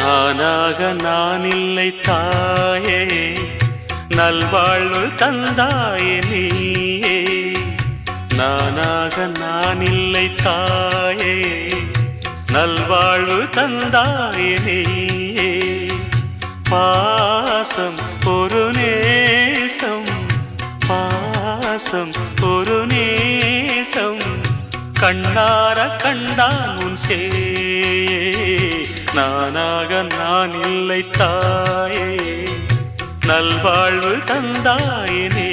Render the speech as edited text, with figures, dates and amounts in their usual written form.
நானாக நான் இல்லை தாயே, நல்வாழ்வு தந்தாயே நீயே. நானாக நான் இல்லை தாயே, நல்வாழ்வு தந்தாயே நீயே. பாசம் ஒரு நேசம், பாசம் ஒரு நேசம், கண்ணார கண்டான் உன் சே. நானாக நான் இல்லை தாயே, நல்வாழ்வு தந்தாயே நீ.